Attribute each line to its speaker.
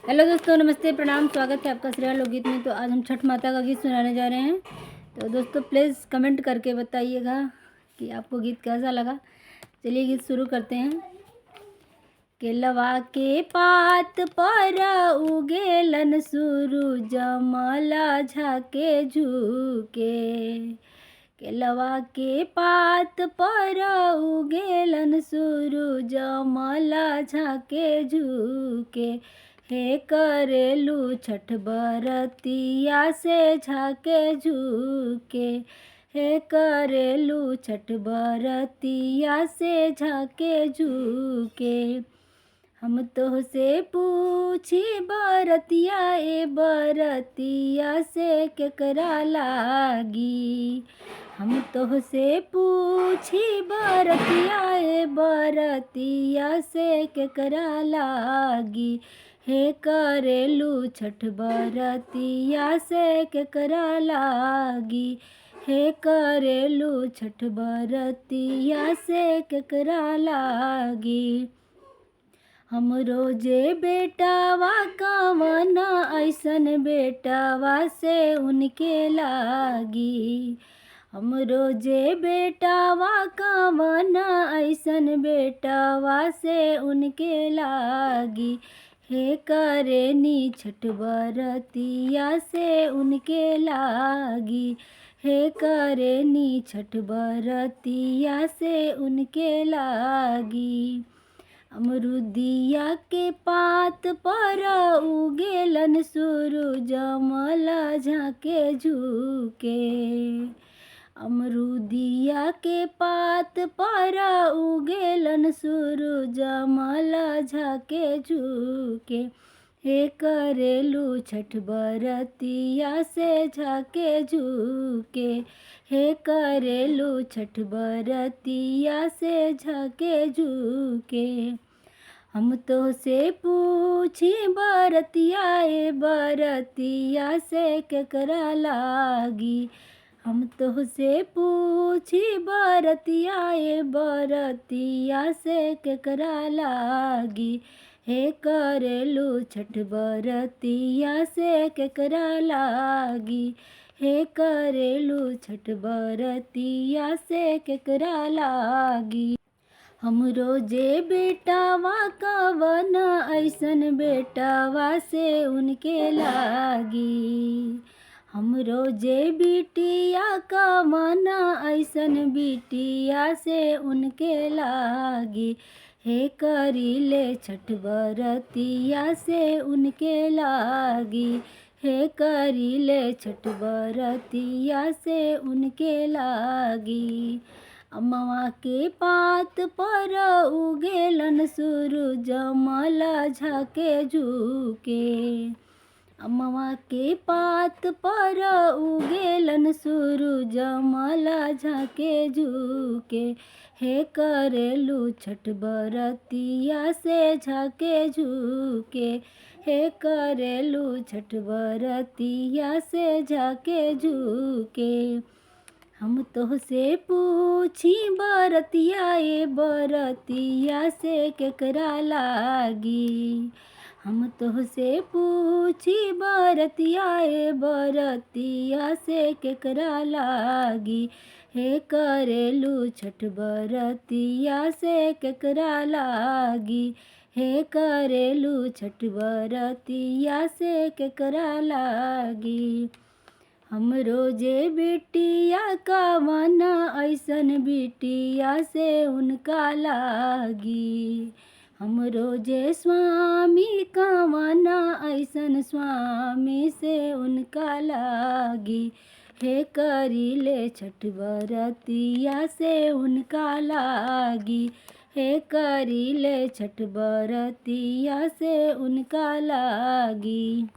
Speaker 1: Hello दोस्तों, नमस्ते, प्रणाम, स्वागत है आपका श्रेया लोकगीत में। तो आज हम छठ माता का गीत सुनाने जा रहे हैं। तो दोस्तों प्लीज़ कमेंट करके बताइएगा कि आपको गीत कैसा लगा। चलिए गीत शुरू करते हैं। केलवा के पात पर उगेलन सूरुज माला झाके झुके। केलवा के पात पर उगेलन सूरुज माला झाके झुके। हे करेलू छठ बरतिया से झाके झुके। हे करेलू छठ बरतिया से झाके झुके। हम तो से पूछी बरतिया ए बरतिया से केकरा लागी। हम तो से पूछी बरतिया ए बरतिया से केकरा लागी। हे करेलू छठ बरतिया से केकरा लागी। हे करेलू छठ बरतिया से केकरा लागी। हम रोजे बेटावा कामना ऐसन बेटावा से उनके लागी। हम रोजे बेटावा कामना ऐसन बेटावा से उनके लागी। हे करेनी छठ बरतिया से उनके लागी। हे करेनी छठ बरतिया से उनके लागी। अमरुदिया के पात पर उगेलन सूरुज माला झाके झुके। अमरुदिया के पात पर उगेलन सूरुज माला झाके झुके। हे करेलू छठ बरतिया से झाके झुके। हे करेलू छठ बरतिया से झाके झुके। हम तो से पूछी बरतिया ए बरतिया से केकरा लागी। हम तो से पूछी बरतिया ए बरतिया से केकरा लागी। हे करेलू छठ बरतिया से केकरा लागी। हे करेलू छठ बरतिया से केकरा लागी। हम रोजे बेटावा कवना ऐसन बेटावा से उनके लागी। हम रोजे बिटिया कवना ऐसन बिटिया से उनके लागी। हे करीले छठ बरतिया से उनके लागी। हे करीले छठ बरतिया से उनके लागी। अमवा के पात पर उगेलन सूरुज माला झाके झुके। अमवा के पात पर उगेलन सूरुज माला झाके झुके। हे करेलू छठ बरतिया से झाके झुके। हे करेलू छठ बरतिया से झाके झुके। हम तो से पूछी बरतिया ए बरतिया से केकरा लागी। हम तो से पूछी बरतिया ए बरतिया से केकरा लागी। हे करेलू छठ बरतिया से केकरा लागी। हे करेलू छठ बरतिया से केकरा लागी। हम रोजे बिटिया कवना ऐसन बिटिया से उनका लागी। हम रोजे स्वामी कवना ऐसन स्वामी से उनका लागी। हे करीले छठ बरतिया से उनका लागी। हे करीले छठ बरतिया से उनका लागी।